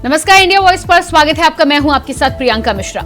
नमस्कार, India voice पर स्वागत है आपका। मैं हूं आपके साथ प्रियंका मिश्रा।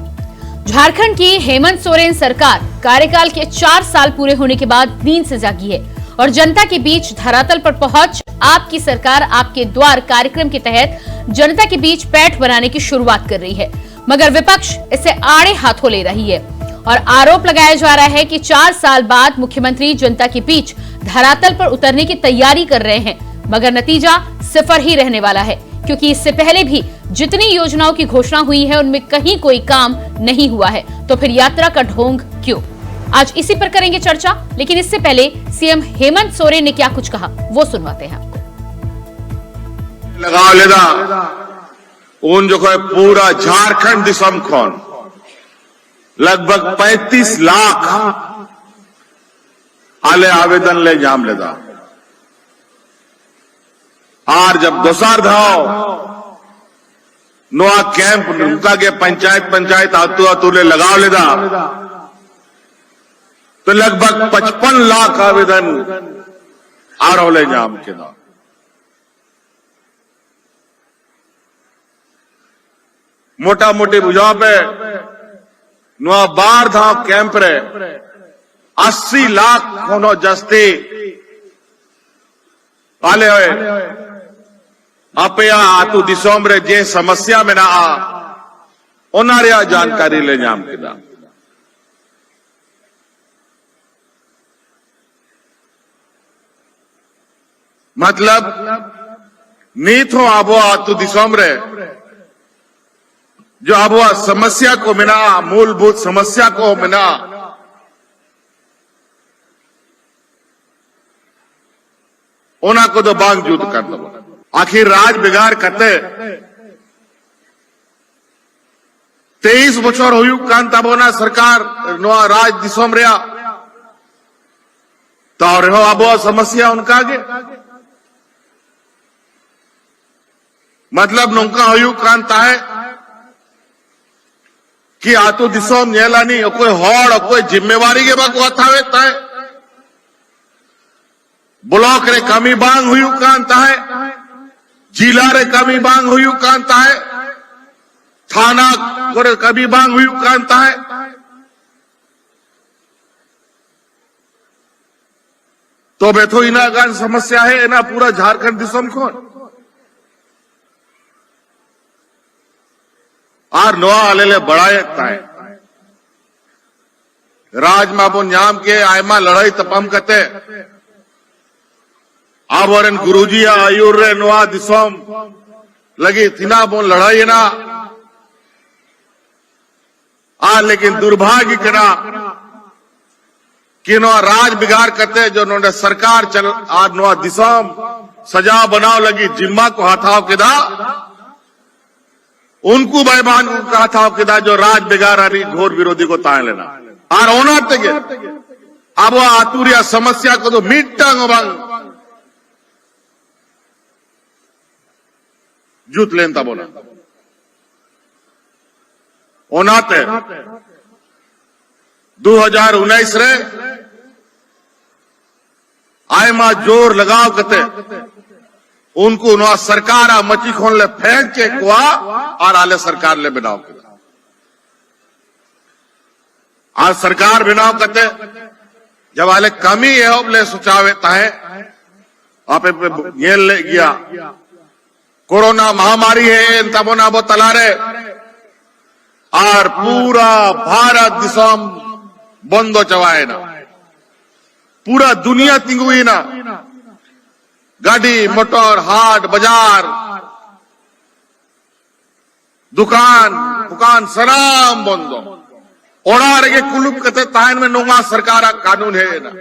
झारखंड की हेमंत सोरेन सरकार कार्यकाल के 4 साल पूरे होने के बाद नींद से जागी है और जनता के बीच धरातल पर पहुंच आपकी सरकार आपके द्वार कार्यक्रम के तहत जनता के बीच पैठ बनाने की शुरुआत कर रही है। मगर विपक्ष इसे आड़े हाथों ले रही है और आरोप लगाया जा रहा है कि 4 साल बाद मुख्यमंत्री जनता के बीच धरातल पर उतरने की तैयारी कर रहे हैं, मगर नतीजा सिफर ही रहने वाला है, क्योंकि इससे पहले भी जितनी योजनाओं की घोषणा हुई है उनमें कहीं कोई काम नहीं हुआ है। तो फिर यात्रा का ढोंग क्यों? आज इसी पर करेंगे चर्चा, लेकिन इससे पहले सीएम हेमंत सोरेन ने क्या कुछ कहा वो सुनवाते हैं आपको। लगा लेदा उन जो पूरा झारखंड दिसम खोन लगभग 35 लाख आले आवेदन ले जाम लेदा आर जब दोसार धाव नोआ कैंप उनका के पंचायत आतु आतुले लगाव लेदा तो लगभग 55 लाख आवेदन आरो ले जाम के दा। मोटा मोटी बुझाव पे नोआ 12 धाव कैंप रे 80 लाख कोनो जस्ती आले होए अपया आतु दिसोम रे जे समस्या में ना ओनारिया जानकारी ले जाम किदा। मतलब नीत हो आबो आतु दिसोम रे जो आबो समस्या को मिना मूलभूत समस्या को मिना ओना को तो बांग जूत कर दो। आखिर राज बिगाड़ करते 23 बचर हुई कांताबोना सरकार नोआ राज दिसोम रिया तो आबो समस्या उनका आगे मतलब नौका हुई कांता है कि आतो दिसोम नेलानी कोई हॉड़ कोई जिम्मेवारी के बाको अथावे ताए ब्लॉक रे कमी बांग हुई कांता है, जिला रे कमी बांग हुई कांता है, थाना रे कमी बांग हुई कांता है। तो बेथो इना गान समस्या है ना पूरा झारखंड दिसम खोन आर नोआ आलेले बढ़ाता है राज माबो न्याम के आयमा लड़ाई तपम करते आवरन गुरुजी आयुर रे नोआ दिसोम लगी थिना बोन लड़ाई ना लेकिन दुर्भाग्य करा कि नोआ राज बिगाड़ करते जो नोने सरकार चल आज नोआ दिसोम सजा बनाओ लगी जिम्मा को हाथाव के दा उनको बैबान को कहा था कि जो राज बिगाड़ रही घोर विरोधी को ताए लेना और ओना तक अब वो आतुरिया समस्या को तो मीटा बांग जूत लेनता बोला ओनाते 2019 रे आयमा जोर लगाव कते उनको नवा सरकार मची खोन ले फेंक के कुआ और आले सरकार ले बनाव के आज सरकार बनाव करते जब आले कमी है ले सुचावे ताहे आप ये ले गया कोरोना महामारी है तबो ना बो तलारे और पूरा भारत दिसम बंदो चवाए ना पूरा दुनिया तिंगुई ना गाड़ी मोटर हाट बाजार दुकान सराम बंदो ओड़ा के कुलुप कते ताहन में नोंगा सरकार कानून है ना।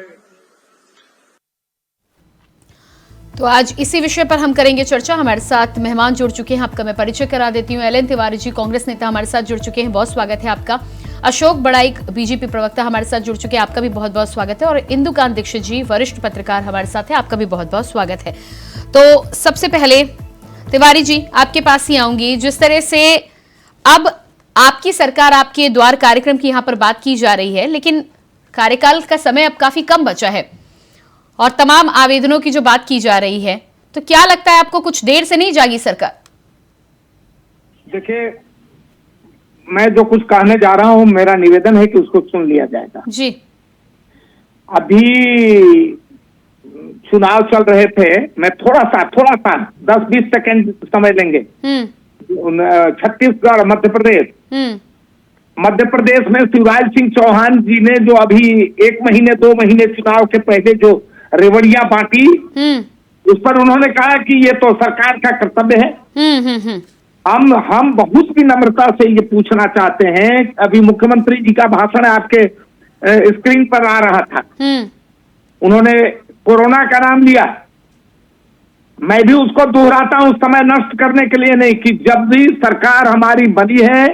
तो आज इसी विषय पर हम करेंगे चर्चा। हमारे साथ मेहमान जुड़ चुके हैं, आपका मैं परिचय करा देती हूँ। एल तिवारी जी कांग्रेस नेता हमारे साथ जुड़ चुके हैं, बहुत स्वागत है आपका। अशोक बड़ाई बीजेपी प्रवक्ता हमारे साथ जुड़ चुके हैं, आपका भी बहुत बहुत स्वागत है। और इंदुकांत दीक्षित जी वरिष्ठ पत्रकार हमारे साथ हैं, आपका भी बहुत बहुत स्वागत है। तो सबसे पहले तिवारी जी आपके पास ही आऊंगी। जिस तरह से अब आपकी सरकार आपके द्वार कार्यक्रम की यहाँ पर बात की जा रही है, लेकिन कार्यकाल का समय अब काफी कम बचा है और तमाम आवेदनों की जो बात की जा रही है, तो क्या लगता है आपको कुछ देर से नहीं जागी सरकार? देखिए, मैं जो कुछ कहने जा रहा हूं, मेरा निवेदन है कि उसको सुन लिया जाएगा। जी। अभी चुनाव चल रहे थे, मैं थोड़ा सा 10-20 सेकंड समय लेंगे। छत्तीसगढ़, मध्य प्रदेश में शिवराज सिंह चौहान जी ने जो अभी 1 महीने 2 महीने चुनाव के पहले जो रेवड़ियां बांटी, उस पर उन्होंने कहा कि ये तो सरकार का कर्तव्य है। हम बहुत विनम्रता से ये पूछना चाहते हैं, अभी मुख्यमंत्री जी का भाषण आपके स्क्रीन पर आ रहा था, उन्होंने कोरोना का नाम लिया। मैं भी उसको दोहराता हूं, समय नष्ट करने के लिए नहीं, कि जब भी सरकार हमारी बनी है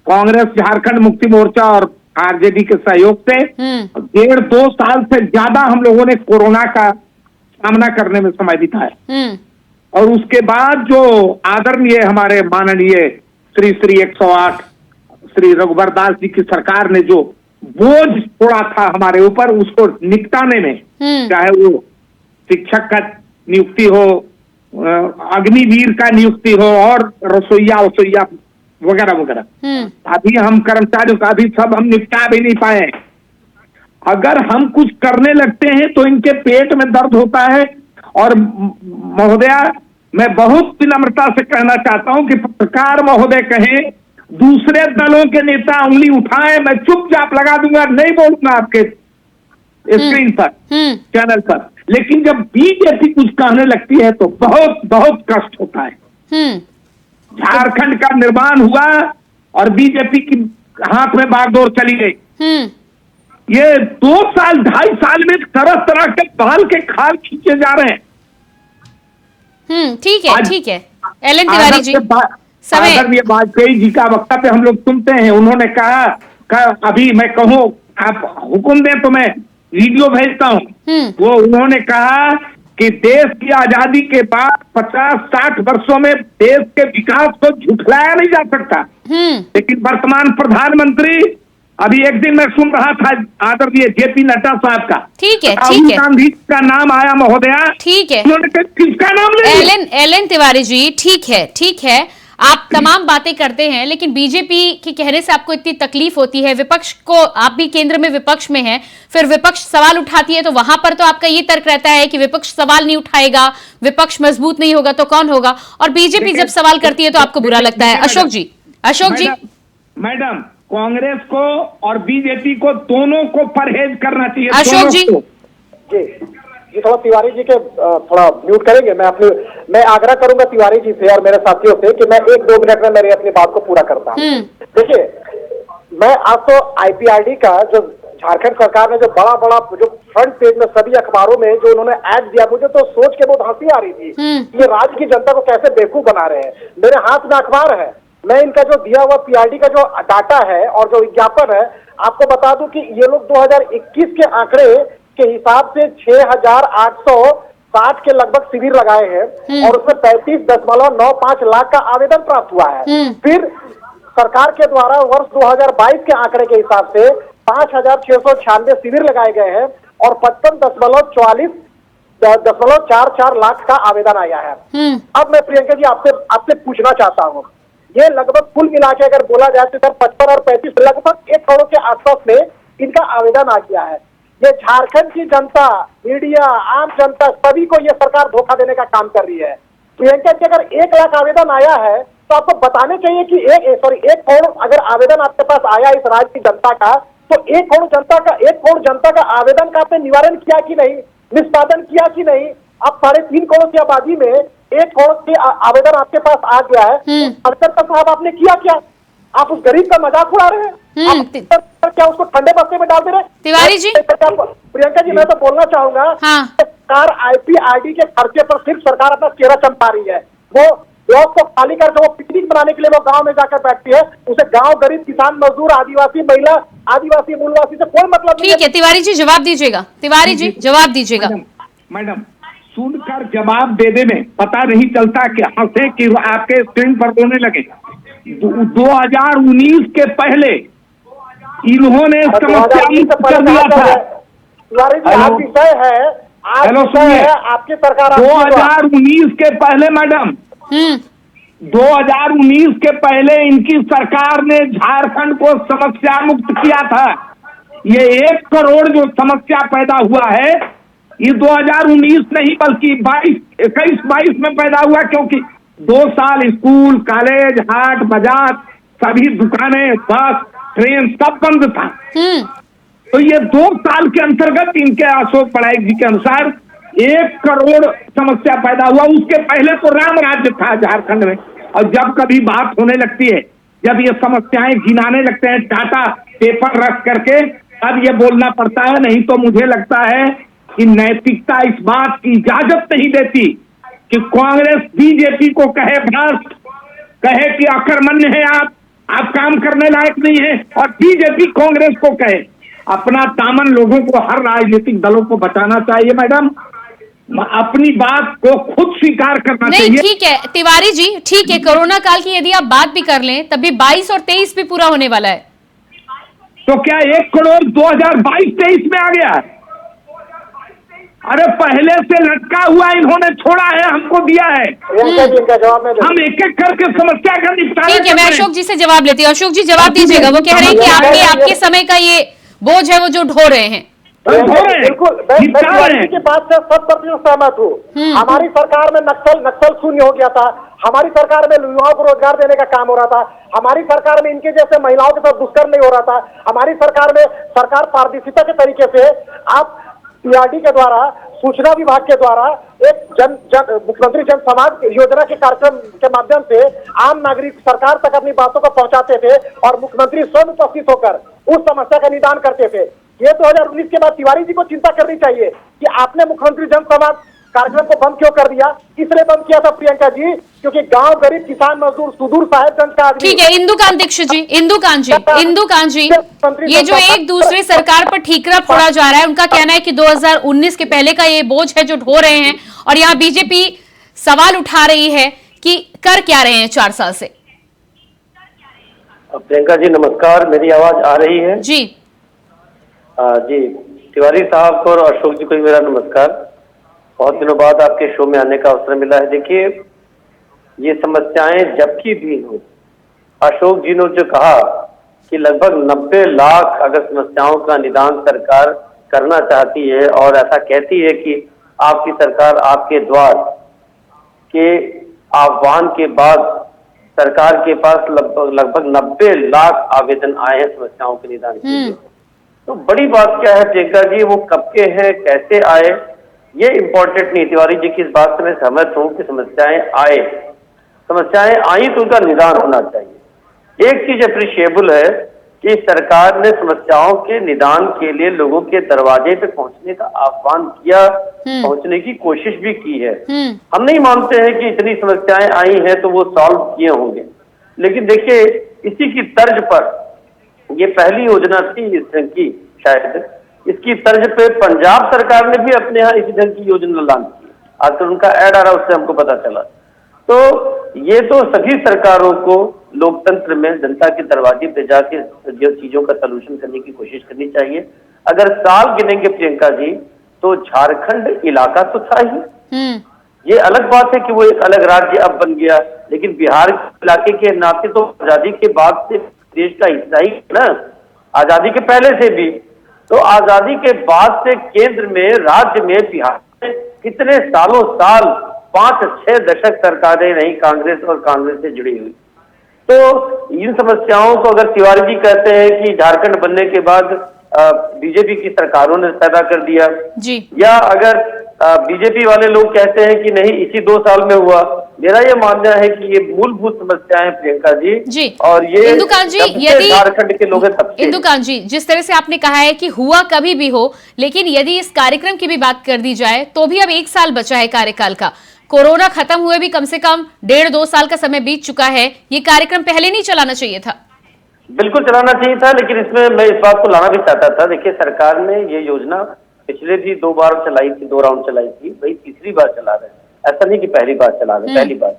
कांग्रेस, झारखंड मुक्ति मोर्चा और आरजेडी के सहयोग से, 1.5-2 साल से ज्यादा हम लोगों ने कोरोना का सामना करने में समय बिताया। और उसके बाद जो आदरणीय हमारे माननीय श्री 108 श्री रघुवर दास जी की सरकार ने जो बोझ छोड़ा था हमारे ऊपर, उसको निपटाने में, चाहे वो शिक्षक का नियुक्ति हो, अग्निवीर का नियुक्ति हो, और रसोईया वगैरह वगैरह, अभी हम कर्मचारियों का अभी सब हम निपटा भी नहीं पाए। अगर हम कुछ करने लगते हैं तो इनके पेट में दर्द होता है। और महोदया, मैं बहुत विनम्रता से कहना चाहता हूं कि पत्रकार महोदय कहें, दूसरे दलों के नेता उंगली उठाएं, मैं चुपचाप लगा दूंगा, नहीं बोलूंगा आपके स्क्रीन पर, चैनल पर। लेकिन जब बीजेपी कुछ कहने लगती है तो बहुत बहुत कष्ट होता है। झारखंड का निर्माण हुआ और बीजेपी की हाथ में बागडोर चली गई। ये 2 साल 2.5 साल में तरह के बाल के खाल खींचे जा रहे हैं। ठीक है एलन तिवारी जी, आदरणीय वाजपेयी जी का वक्तव्य हम लोग सुनते हैं। उन्होंने कहा अभी मैं कहूँ, आप हुक्म दें तो मैं वीडियो भेजता हूँ। वो उन्होंने कहा कि देश की आजादी के बाद 50-60 वर्षों में देश के विकास को झुठलाया नहीं जा सकता। लेकिन वर्तमान प्रधानमंत्री, अभी एक दिन मैं सुन रहा था आदरणीय जेपी नड्डा साहब का, राहुल गांधी का नाम आया महोदया। ठीक है, उन्होंने किसका नाम लिया? एलन तिवारी जी, ठीक है, आप तमाम बातें करते हैं, लेकिन बीजेपी के कहने से आपको इतनी तकलीफ होती है। विपक्ष को, आप भी केंद्र में विपक्ष में हैं, फिर विपक्ष सवाल उठाती है तो वहां पर तो आपका ये तर्क रहता है कि विपक्ष सवाल नहीं उठाएगा, विपक्ष मजबूत नहीं होगा तो कौन होगा, और बीजेपी जब सवाल करती है तो आपको बुरा लगता है। अशोक जी मैडम, कांग्रेस को और बीजेपी को दोनों को परहेज करना चाहिए। अशोक जी जी थोड़ा तिवारी जी के थोड़ा म्यूट करेंगे। मैं आग्रह करूंगा तिवारी जी से और मेरे साथियों से कि मैं 1-2 मिनट में मेरी अपनी बात को पूरा करता हूं। देखिए, मैं आज तो आईपीआरडी का जो झारखंड सरकार ने जो बड़ा जो फ्रंट पेज में सभी अखबारों में जो उन्होंने ऐड दिया, मुझे तो सोच के बहुत हंसी आ रही थी। ये राज्य की जनता को कैसे बेवकूफ बना रहे हैं। मेरे हाथ में अखबार है, मैं इनका जो दिया हुआ पीआरडी का जो डाटा है और जो विज्ञापन है, आपको बता दूं कि ये लोग 2021 के आंकड़े के हिसाब से 6,860 के लगभग शिविर लगाए हैं और उसमें 35.95 लाख का आवेदन प्राप्त हुआ है। फिर सरकार के द्वारा वर्ष 2022 के आंकड़े के हिसाब से 5,696 शिविर लगाए गए हैं और 55.44 लाख का आवेदन आया है। अब मैं प्रियंका जी आपसे पूछना चाहता हूँ, ये लगभग कुल मिला के अगर बोला जाए तो 55 और 35 लगभग 1 करोड़ के आसपास में इनका आवेदन आ गया है। ये झारखंड की जनता, मीडिया, आम जनता, सभी को ये सरकार धोखा देने का काम कर रही है। प्रियंका जी, अगर 1 लाख आवेदन आया है तो आपको बताने चाहिए कि 1 करोड़ अगर आवेदन आपके पास आया इस राज्य की जनता का, तो 1 करोड़ जनता का आवेदन का आपने निवारण किया कि नहीं, निष्पादन किया कि नहीं। अब 3.5 करोड़ की आबादी में 1 करोड़ के आवेदन आपके पास आ गया है, साहब आपने किया क्या? आप उस गरीब का मजाक उड़ा रहे हैं, क्या उसको ठंडे बस्ते में डाल दे रहे हैं? तिवारी जी, प्रियंका जी, मैं तो बोलना चाहूंगा, सरकार आईपीआरडी के खर्चे पर सिर्फ सरकार अपना चेहरा चमका रही है। वो ब्लॉक को खाली करके वो पिकनिक मनाने के लिए वो गांव में जाकर बैठती है, उसे गांव, गरीब, किसान, मजदूर, आदिवासी, महिला, आदिवासी, मूलवासी से कोई मतलब नहीं। ठीक है तिवारी जी, जवाब दीजिएगा। तिवारी जी जवाब दीजिएगा। मैडम, सुनकर जवाब देने में पता नहीं चलता कि हंसे कि आपके स्क्रीन पर रोने लगे। 2019 के पहले इन्होंने समस्या कर दिया था। हेलो, सुनिए, आपकी सरकार 2019 के पहले मैडम 2019 के पहले इनकी सरकार ने झारखंड को समस्या मुक्त किया था। ये 1 करोड़ जो समस्या पैदा हुआ है ये 2019 नहीं बल्कि 21-22 में पैदा हुआ, क्योंकि 2 साल स्कूल, कॉलेज, हाट बाजार, सभी दुकानें, बस, ट्रेन सब बंद था। तो ये 2 साल के अंतर्गत इनके अशोक पढ़ाई जी के अनुसार 1 करोड़ समस्या पैदा हुआ। उसके पहले तो राम राज्य था झारखंड में। और जब कभी बात होने लगती है, जब ये समस्याएं गिनाने लगते हैं टाटा पेपर रख करके, तब ये बोलना पड़ता है। नहीं तो मुझे लगता है कि नैतिकता इस बात की इजाजत नहीं देती कि कांग्रेस बीजेपी को कहे भ्रष्ट, कहे कि अकर्मण्य है आप काम करने लायक नहीं है, और बीजेपी कांग्रेस को कहे। अपना दामन लोगों को, हर राजनीतिक दलों को बचाना चाहिए मैडम, अपनी बात को खुद स्वीकार करना चाहिए। नहीं, ठीक है तिवारी जी, ठीक है, कोरोना काल की यदि आप बात भी कर लें तब भी 22 और 23 भी पूरा होने वाला है। तो क्या 1 करोड़ 2022-23 में आ गया? अरे पहले से लटका हुआ इन्होंने छोड़ा है, हमको दिया है। हम एक एक करके समस्या का निपटारा। ठीक है, मैं अशोक जी से जवाब लेती हूँ। अशोक जी जवाब दीजिएगा। वो कह रहे हैं कि आपके समय का ये बोझ है वो जो ढो रहे हैं। बिल्कुल, मैं तिवारी की बात से 100% सहमत हूँ। हमारी सरकार में नक्सल शून्य हो गया था। हमारी सरकार में युवाओं को रोजगार देने का काम हो रहा था। हमारी सरकार में इनके जैसे महिलाओं के साथ दुष्कर्म नहीं हो रहा था। हमारी सरकार में सरकार पारदर्शिता के तरीके से आप पीआरडी के द्वारा, सूचना विभाग के द्वारा एक मुख्यमंत्री जन संवाद योजना के कार्यक्रम के माध्यम से आम नागरिक सरकार तक अपनी बातों को पहुंचाते थे और मुख्यमंत्री स्वयं उपस्थित होकर उस समस्या का निदान करते थे। ये 2019 के बाद तिवारी जी को चिंता करनी चाहिए कि आपने मुख्यमंत्री जन संवाद कार्यक्रम को बंद क्यों कर दिया। इसलिए बंद किया था प्रियंका जी, क्योंकि गांव, गरीब, किसान, मजदूर, सुदूर साहेबगंज का आदमी। ठीक है, इंदुकांत दीक्षित जी, इंदुकांत जी, ये जो एक दूसरे सरकार पर ठीकरा फोड़ा जा रहा है, उनका कहना है कि 2019 के पहले का ये बोझ है जो ढो रहे हैं, और यहाँ बीजेपी सवाल उठा रही है कि कर क्या रहे हैं 4 साल से। प्रियंका जी नमस्कार, मेरी आवाज आ रही है? जी जी, तिवारी साहब को और अशोक जी को भी मेरा नमस्कार। बहुत दिनों बाद आपके शो में आने का अवसर मिला है। देखिए, ये समस्याएं जबकि भी हो, अशोक जी ने जो कहा कि लगभग 90 लाख अगर समस्याओं का निदान सरकार करना चाहती है और ऐसा कहती है कि आपकी सरकार आपके द्वार के आह्वान के बाद सरकार के पास लगभग 90 लाख आवेदन आए हैं समस्याओं के निदान के लिए। तो बड़ी बात क्या है प्रियंका जी, वो कब के हैं, कैसे आए, ये इम्पोर्टेंट नहीं। तिवारी जी की इस बात से मैं सहमत हूँ कि समस्याएं आई तो उनका निदान होना चाहिए। एक चीज अप्रिशिएबल है कि सरकार ने समस्याओं के निदान के लिए लोगों के दरवाजे पे पहुंचने का आह्वान किया, पहुंचने की कोशिश भी की है। हम नहीं मानते हैं कि इतनी समस्याएं आई हैं तो वो सॉल्व किए होंगे, लेकिन देखिए इसी की तर्ज पर ये पहली योजना थी इस ढंग की, शायद इसकी तर्ज पे पंजाब सरकार ने भी अपने यहाँ इसी ढंग की योजना लान की। आजकल उनका ऐड आ रहा, उससे हमको पता चला। तो ये तो सभी सरकारों को लोकतंत्र में जनता के दरवाजे पे जाके जो चीजों का सलूशन करने की कोशिश करनी चाहिए। अगर साल गिनेंगे प्रियंका जी तो झारखंड इलाका तो था ही, ये अलग बात है कि वो एक अलग राज्य अब बन गया, लेकिन बिहार इलाके के नाते तो आजादी के बाद से देश का हिस्सा ही ना, आजादी के पहले से भी। तो आजादी के बाद से केंद्र में, राज्य में, बिहार में कितने सालों साल 5-6 दशक सरकारें रही कांग्रेस और कांग्रेस से जुड़ी हुई। तो इन समस्याओं को अगर तिवारी जी कहते हैं कि झारखंड बनने के बाद बीजेपी की सरकारों ने पैदा कर दिया जी, या अगर बीजेपी वाले लोग कहते हैं कि नहीं इसी 2 साल में हुआ, मेरा ये मानना है कि ये मूलभूत समस्याएं प्रियंका जी, और ये इंदुकांत जी, यदि झारखंड के लोग इंदुकांत जी जिस तरह से आपने कहा है कि हुआ कभी भी हो, लेकिन यदि इस कार्यक्रम की भी बात कर दी जाए तो भी अब 1 साल बचा है कार्यकाल का। कोरोना खत्म हुए भी कम से कम 1.5-2 साल का समय बीत चुका है। ये कार्यक्रम पहले नहीं चलाना चाहिए था? बिल्कुल चलाना चाहिए था, लेकिन इसमें मैं इस बात को लाना भी चाहता था। देखिए, सरकार ने ये योजना पिछले भी 2 बार चलाई थी, 2 राउंड चलाई थी, भाई तीसरी बार चला रहे हैं। ऐसा नहीं कि पहली बार चला रहे, पहली बार।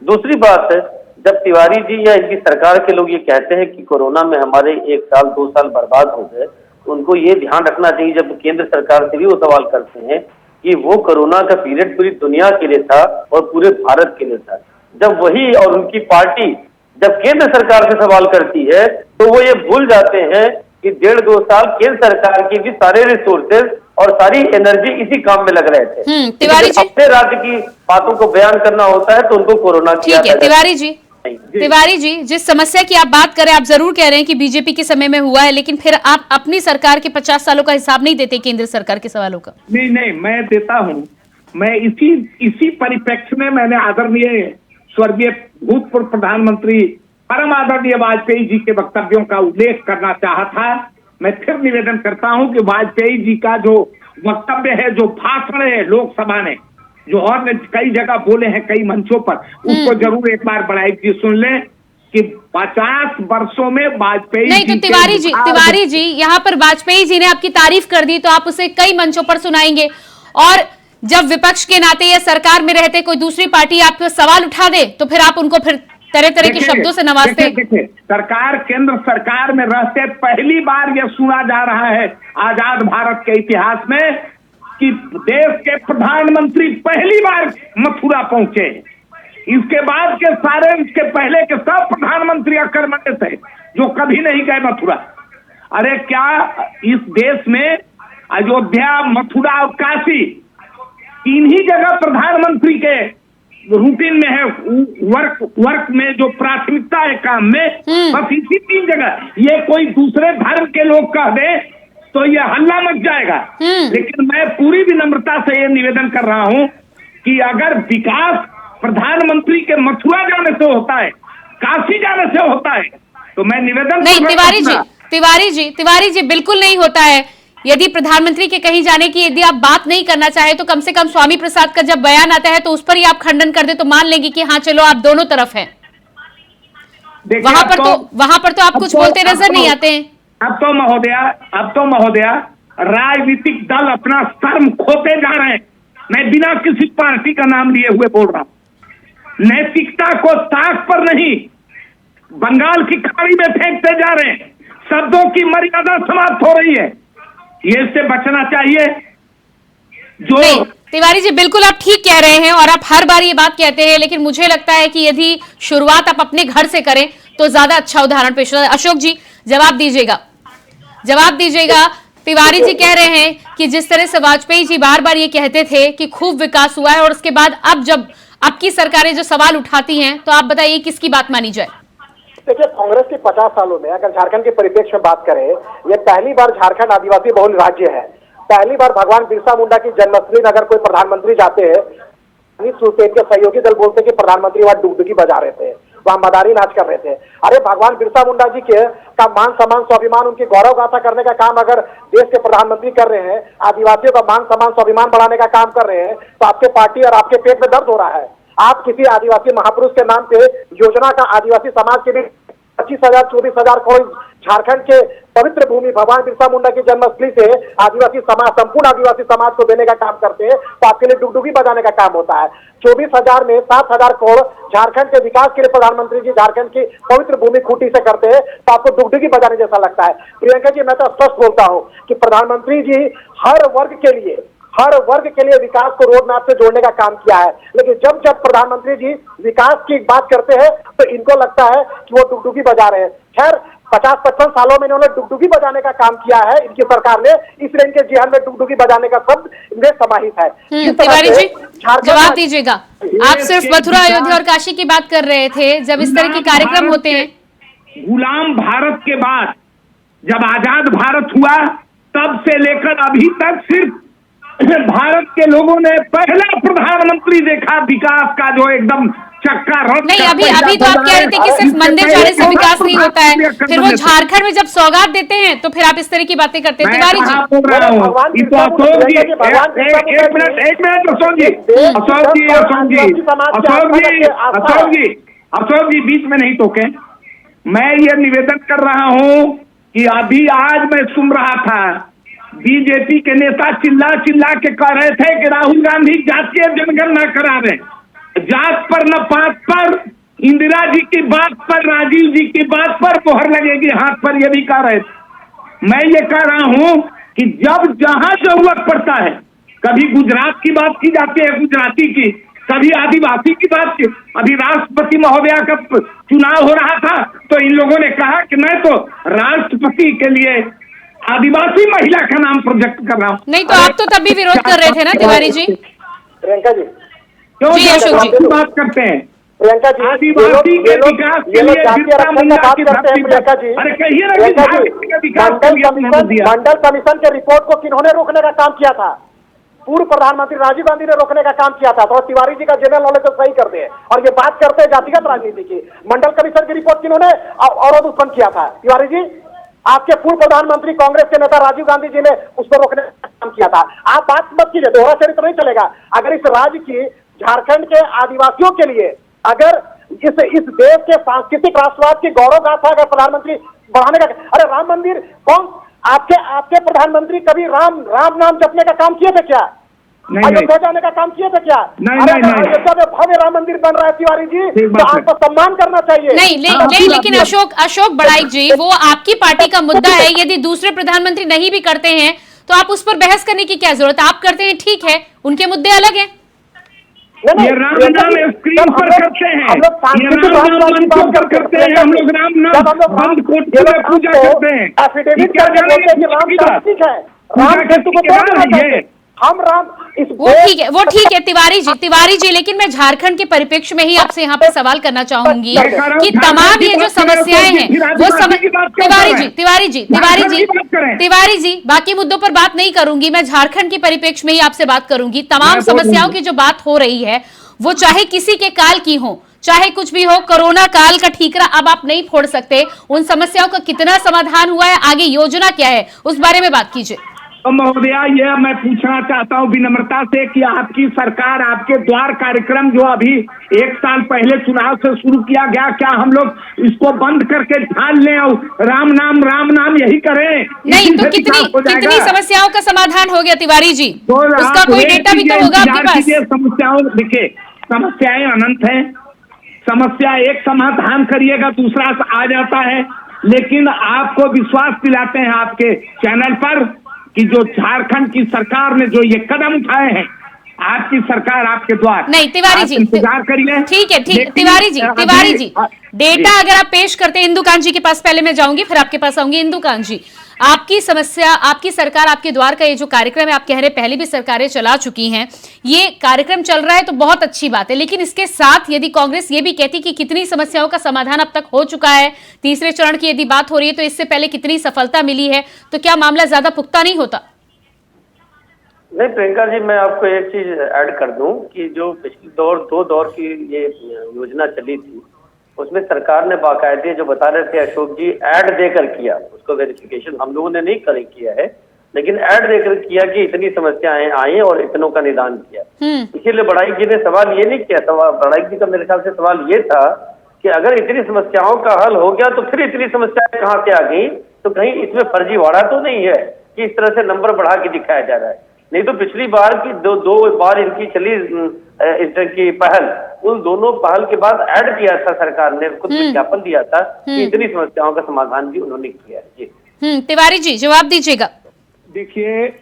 दूसरी बात है, जब तिवारी जी या इनकी सरकार के लोग ये कहते हैं कि कोरोना में हमारे 1 साल 2 साल बर्बाद हो गए, तो उनको ये ध्यान रखना चाहिए, जब केंद्र सरकार से भी वो सवाल करते हैं कि वो कोरोना का पीरियड पूरी दुनिया के लिए था और पूरे भारत के लिए था। जब वही और उनकी पार्टी जब केंद्र सरकार से सवाल करती है तो वो ये भूल जाते हैं कि 1.5-2 साल केंद्र सरकार की भी सारे रिसोर्सेज और सारी एनर्जी इसी काम में लग रहे थे। तिवारी जी, अपने राज्य की बातों को बयान करना होता है तो उनको कोरोना की ठीक है। तिवारी जी, जिस समस्या की आप बात करें, आप जरूर कह रहे हैं कि बीजेपी के समय में हुआ है, लेकिन फिर आप अपनी सरकार के 50 सालों का हिसाब नहीं देते केंद्र सरकार के सवालों का। नहीं, मैं देता हूं। मैं इसी परिप्रेक्ष्य में मैंने आदरणीय स्वर्गीय भूतपूर्व प्रधानमंत्री परम आदरणीय वाजपेयी जी के वक्तव्यों का उल्लेख करना चाहा था। मैं फिर निवेदन करता हूं कि वाजपेयी जी का जो वक्तव्य है, जो भाषण है लोकसभा ने, जो और ने कई जगह बोले हैं कई मंचों पर, उसको जरूर एक बार बड़ाई जी सुन लें कि 50 वर्षों में वाजपेयी नहीं तो तिवारी जी यहाँ पर वाजपेयी जी ने आपकी तारीफ कर दी तो आप उसे कई मंचों पर सुनाएंगे, और जब विपक्ष के नाते या सरकार में रहते कोई दूसरी पार्टी आपको सवाल उठा दे तो फिर आप उनको फिर तरह तरह के शब्दों से नवाजते। देखिए, केंद्र सरकार में रहते पहली बार यह सुना जा रहा है आजाद भारत के इतिहास में कि देश के प्रधानमंत्री पहली बार मथुरा पहुंचे। इसके बाद के सारे, इसके पहले के सब प्रधानमंत्री अकर्मण्य थे जो कभी नहीं गए मथुरा। अरे क्या इस देश में अयोध्या, मथुरा और काशी तीन ही जगह प्रधानमंत्री के रूटीन में है, वर्क में जो प्राथमिकता है काम में, बस इसी 3 जगह। ये कोई दूसरे धर्म के लोग कह दे तो ये हल्ला मच जाएगा। लेकिन मैं पूरी विनम्रता से ये निवेदन कर रहा हूं कि अगर विकास प्रधानमंत्री के मथुरा जाने से होता है, काशी जाने से होता है, तो मैं निवेदन नहीं। तिवारी जी बिल्कुल नहीं होता है। यदि प्रधानमंत्री के कहीं जाने की यदि आप बात नहीं करना चाहे तो कम से कम स्वामी प्रसाद का जब बयान आता है तो उस पर ही आप खंडन कर दे तो मान लेंगे कि हाँ चलो आप दोनों तरफ हैं। वहां पर तो आप कुछ बोलते नजर नहीं आते हैं। अब तो महोदया राजनीतिक दल अपना शर्म खोते जा रहे हैं। मैं बिना किसी पार्टी का नाम लिए हुए बोल रहा हूं। नैतिकता को ताक पर नहीं, बंगाल की खाड़ी में फेंकते जा रहे हैं। शब्दों की मर्यादा समाप्त हो रही है, ये इससे बचना चाहिए। नहीं तिवारी जी, बिल्कुल आप ठीक कह रहे हैं और आप हर बार ये बात कहते हैं, लेकिन मुझे लगता है कि यदि शुरुआत आप अपने घर से करें तो ज्यादा अच्छा उदाहरण पेश होता है। अशोक जी जवाब दीजिएगा। तिवारी जी कह रहे हैं कि जिस तरह से वाजपेयी जी बार बार ये कहते थे कि खूब विकास हुआ है और उसके बाद अब जब आपकी सरकारें जो सवाल उठाती हैं तो आप बताइए किसकी बात मानी जाए। देखिए, कांग्रेस के 50 सालों में अगर झारखंड के परिप्रेक्ष्य में बात करें, ये पहली बार झारखंड आदिवासी बहुल राज्य है। पहली बार भगवान बिरसा मुंडा की जन्मस्थली में अगर कोई प्रधानमंत्री जाते हैं, के सहयोगी दल बोलते कि प्रधानमंत्री वहां डुगडुगी बजा रहे थे, वहां मदारी नाच कर रहे थे। अरे भगवान बिरसा मुंडा जी के का मान सम्मान स्वाभिमान, उनकी गौरव गाथा करने का काम अगर देश के प्रधानमंत्री कर रहे हैं, आदिवासियों का मान सम्मान स्वाभिमान बढ़ाने का काम कर रहे हैं, तो आपके पार्टी और आपके पेट में दर्द हो रहा है। आप किसी आदिवासी महापुरुष के नाम पे योजना का आदिवासी समाज के लिए 25,000 24,000 करोड़ झारखंड के पवित्र भूमि भगवान बिरसा मुंडा की जन्मस्थली से आदिवासी समाज, संपूर्ण आदिवासी समाज को देने का काम करते हैं, तो आपके लिए डुगडुगी बजाने का काम होता है। 24,000 में 7,000 करोड़ झारखंड के विकास के लिए प्रधानमंत्री जी झारखंड की पवित्र भूमि खूंटी से करते हैं, तो आपको डुगडुगी बजाने जैसा लगता है। प्रियंका जी, मैं तो स्पष्ट बोलता हूं कि प्रधानमंत्री जी हर वर्ग के लिए विकास को रोड मैप से जोड़ने का काम किया है, लेकिन जब प्रधानमंत्री जी विकास की बात करते हैं तो इनको लगता है कि वो डुगडुगी बजा रहे हैं। खैर 50-55 सालों में इन्होंने डुगडुगी बजाने का काम किया है इनकी सरकार ने, इसलिए इनके जीवन में डुगडुगी बजाने का शब्द इनमें समाहित है। तिवारी जी जवाब दीजिएगा। आप सिर्फ मथुरा, अयोध्या और काशी की बात कर रहे थे। जब इस तरह के कार्यक्रम होते हैं, गुलाम भारत के बाद जब आजाद भारत हुआ तब से लेकर अभी तक सिर्फ भारत के लोगों ने पहला प्रधानमंत्री देखा विकास का जो एकदम चक्का रथ। नहीं, अभी तो आप कह रहे थे कि सिर्फ मंदिर जाने से विकास नहीं होता है, फिर वो झारखंड में जब सौगात देते हैं तो फिर आप इस तरह की बातें करते हैं। तिवारी जी बोल रहा हूँ, अशोक जी बीच में नहीं टोके। मैं ये निवेदन कर रहा हूँ कि अभी आज मैं सुन रहा था बीजेपी के नेता चिल्ला के कह रहे थे कि राहुल गांधी जातीय जनगणना करा रहे, जात पर न पात पर, इंदिरा जी की बात पर, राजीव जी की बात पर मोहर लगेगी हाथ पर, ये भी कह रहे थे। मैं ये कह रहा हूं कि जब जहां जरूरत पड़ता है, कभी गुजरात की बात की जाती है गुजराती की, कभी आदिवासी की बात की। अभी राष्ट्रपति महोदया का चुनाव हो रहा था तो इन लोगों ने कहा कि मैं तो राष्ट्रपति के लिए आदिवासी महिला का नाम प्रोजेक्ट कर रहा हूँ। नहीं तो आप तो तब भी विरोध कर रहे थे ना तिवारी जी। प्रियंका जी, क्यों जी, अशोक जी। बात करते हैं? प्रियंका जी, आदिवासी के विकास के लिए जातीय आरक्षण का बात करते हैं प्रियंका जी। अरे कहिए ना कि प्रियंका जी, झारखंड के विकास के लिए तुमने दिया। मंडल कमीशन के रिपोर्ट को किन्होंने रोकने का काम किया था? पूर्व प्रधानमंत्री राजीव गांधी ने रोकने का काम किया था। तो तिवारी जी का जनरल नॉलेज तो सही करते हैं और ये बात करते हैं जातिगत राजनीति की। मंडल कमीशन की रिपोर्ट किन्होंने अवरोध उत्पन्न किया था? तिवारी जी, आपके पूर्व प्रधानमंत्री कांग्रेस के नेता राजीव गांधी जी ने उसको रोकने का काम किया था। आप बात मत कीजिए, दोहरा चरित्र नहीं चलेगा। अगर इस राज्य की, झारखंड के आदिवासियों के लिए, अगर इस देश के सांस्कृतिक राष्ट्रवाद की गौरव गाथा अगर प्रधानमंत्री बढ़ाने का, अरे राम मंदिर कौन आपके प्रधानमंत्री कभी राम नाम जपने का काम किए थे क्या? अयोध्या जाने का काम किए थे क्या? अयोध्या में भव्य राम मंदिर बन रहा है तिवारी जी, तो आपको सम्मान करना चाहिए। नहीं, लेकिन अशोक बड़ाई जी, वो आपकी पार्टी का मुद्दा है। यदि दूसरे प्रधानमंत्री नहीं भी करते हैं तो आप उस पर बहस करने की क्या जरूरत है? आप करते हैं, ठीक है, उनके मुद्दे अलग हैं। ये राम नाम स्क्रीन पर करते हैं, ये राम नाम मंच पर करते हैं, हम लोग राम नाम बंद कोट में पूजा करते हैं। एफिडेविट करके बोलते हैं कि राम ठीक है, राम सेतु को तोड़ देना चाहिए। हम राम इस वो ठीक है तिवारी जी, लेकिन मैं झारखंड के परिप्रेक्ष्य में ही आपसे यहाँ पे सवाल करना चाहूंगी कि तमाम ये जो समस्याएं हैं वो तिवारी जी, बाकी मुद्दों पर बात नहीं करूंगी, मैं झारखंड के परिप्रेक्ष्य में ही आपसे बात करूंगी। तमाम समस्याओं की जो बात हो रही है वो चाहे किसी के काल की हो, चाहे कुछ भी हो, कोरोना काल का ठीकरा अब आप नहीं फोड़ सकते। उन समस्याओं का कितना समाधान हुआ है, आगे योजना क्या है, उस बारे में बात कीजिए। तो महोदया, ये मैं पूछना चाहता हूँ विनम्रता से कि आपकी सरकार, आपके द्वार कार्यक्रम जो अभी 1 साल पहले चुनाव से शुरू किया गया, क्या हम लोग इसको बंद करके ढाल लें और राम नाम यही करें? नहीं तो कितनी समस्याओं का समाधान हो गया तिवारी जी? तो उसका कोई डेटा भी तो होगा आपके पास। समस्याओं, देखिए समस्याएं अनंत हैं, समस्या एक समाधान करिएगा दूसरा आ जाता है, लेकिन आपको विश्वास दिलाते हैं आपके चैनल पर कि जो झारखंड की सरकार ने जो ये कदम उठाए हैं, आपकी सरकार आपके द्वार। नहीं तिवारी जी, इंतजार करिए। ठीक है तिवारी जी, डेटा अगर आप पेश करते हैं, इंदु कांत जी के पास पहले मैं जाऊंगी, फिर आपके पास आऊंगी। इंदु कांत जी, आपकी समस्या, आपकी सरकार, आपके द्वार का ये जो कार्यक्रम है, आप कह रहे पहले भी सरकारें चला चुकी हैं, ये कार्यक्रम चल रहा है तो बहुत अच्छी बात है, लेकिन इसके साथ यदि कांग्रेस ये भी कहती कि कितनी समस्याओं का समाधान अब तक हो चुका है, तीसरे चरण की यदि बात हो रही है तो इससे पहले कितनी सफलता मिली है, तो क्या मामला ज्यादा पुख्ता नहीं होता? नहीं प्रियंका जी, मैं आपको एक चीज ऐड कर दूं कि जो पिछले दो दौर की ये योजना चली थी, उसमें सरकार ने बाकायदे जो बता रहे थे अशोक जी, ऐड देकर किया, उसको वेरिफिकेशन हम लोगों ने नहीं किया है, लेकिन ऐड देकर किया कि इतनी समस्याएं आई और इतनों का निदान किया। इसीलिए बड़ाई जी ने सवाल ये नहीं किया, बड़ाई जी का मेरे ख्याल से सवाल ये था कि अगर इतनी समस्याओं का हल हो गया तो फिर इतनी समस्याएं कहाँ से आ गई? तो कहीं इसमें फर्जीवाड़ा तो नहीं है कि इस तरह से नंबर बढ़ा के दिखाया जा रहा है? नहीं तो पिछली बार की दो बार इनकी चली इस तरह की पहल, उन दोनों पहल के बाद ऐड किया था सरकार ने, खुद विज्ञापन दिया था कि इतनी समस्याओं का समाधान भी उन्होंने किया है। जी तिवारी जी, जवाब दीजिएगा। देखिए,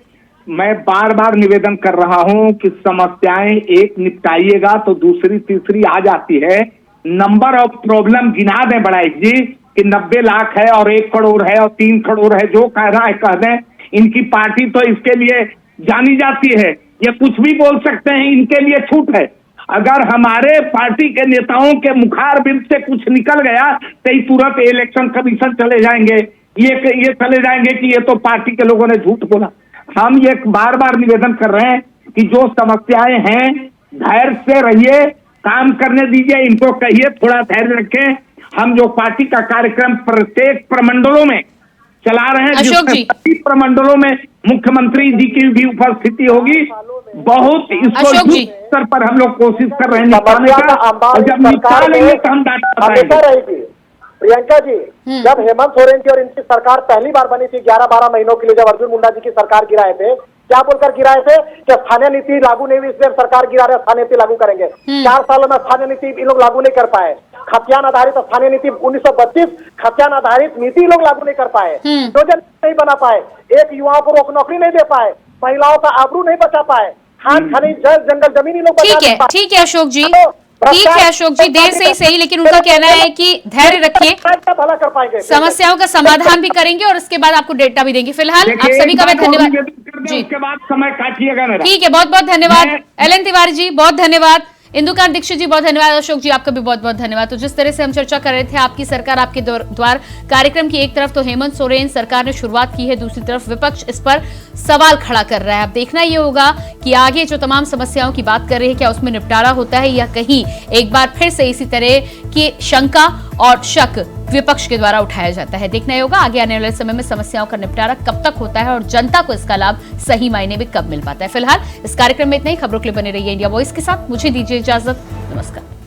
मैं बार बार निवेदन कर रहा हूं कि समस्याएं एक निपटाइएगा तो दूसरी तीसरी आ जाती है। नंबर ऑफ प्रॉब्लम गिना दें बड़ाई जी कि 90 लाख है और 1 करोड़ है और 3 करोड़ है, जो कह रहा है कह दें। इनकी पार्टी तो इसके लिए जानी जाती है, ये कुछ भी बोल सकते हैं, इनके लिए छूट है। अगर हमारे पार्टी के नेताओं के मुखार बिंद से कुछ निकल गया तो ही तुरंत इलेक्शन कमीशन चले जाएंगे, ये चले जाएंगे कि ये तो पार्टी के लोगों ने झूठ बोला। हम ये बार बार निवेदन कर रहे हैं कि जो समस्याएं हैं धैर्य से रहिए, काम करने दीजिए, इनको कहिए थोड़ा धैर्य रखें। हम जो पार्टी का कार्यक्रम प्रत्येक प्रमंडलों में चला रहे हैं, जिसमें प्रमंडलों में मुख्यमंत्री जी की भी उपस्थिति होगी, बहुत इसको स्तर पर हम लोग कोशिश कर रहे हैं निकालने का, और जब निकालेंगे तो हम डाटा रहेगी। प्रियंका जी, जब हेमंत सोरेन की और इनकी सरकार पहली बार बनी थी 11-12 महीनों के लिए, जब अर्जुन मुंडा जी की सरकार गिराए थे, क्या बोलकर गिराए थे कि स्थानीय नीति लागू नहीं हुई, इसलिए सरकार गिरा रहे, स्थानीय नीति लागू करेंगे। 4 सालों में स्थानीय नीति इन लोग लागू नहीं कर पाए। खतियान आधारित स्थानीय नीति 1932 खतियान आधारित नीति लोग लागू नहीं कर पाए, योजना नहीं बना पाए, एक युवाओं को नौकरी नहीं दे पाए, महिलाओं का आबरू नहीं बचा पाए, खान खनिज जल जंगल जमीन ही लोग बचा नहीं पा- ठीक है अशोक जी, तो ठीक है अशोक जी, देर से ही सही, लेकिन उनका कहना है कि धैर्य रखिए, का भला कर पाएंगे। समस्याओं का समाधान भी करेंगे और उसके बाद आपको डेटा भी देंगे। फिलहाल आप सभी का मैं धन्यवाद जी, उसके बाद समय काटिएगा मेरा। ठीक है, बहुत बहुत धन्यवाद मैं- एलन तिवारी जी, बहुत धन्यवाद इंदुकांत दीक्षित जी, बहुत धन्यवाद अशोक जी, आपका भी बहुत बहुत धन्यवाद। तो जिस तरह से हम चर्चा कर रहे थे आपकी सरकार आपके द्वार कार्यक्रम की, एक तरफ तो हेमंत सोरेन सरकार ने शुरुआत की है, दूसरी तरफ विपक्ष इस पर सवाल खड़ा कर रहा है। अब देखना ये होगा कि आगे जो तमाम समस्याओं की बात कर रहे हैं क्या उसमें निपटारा होता है या कहीं एक बार फिर से इसी तरह की शंका और शक विपक्ष के द्वारा उठाया जाता है। देखना होगा आगे आने वाले समय में समस्याओं का निपटारा कब तक होता है और जनता को इसका लाभ सही मायने में कब मिल पाता है। फिलहाल इस कार्यक्रम में इतना ही। खबरों के लिए बने रहिए इंडिया वॉइस के साथ, मुझे दीजिए इजाजत, नमस्कार।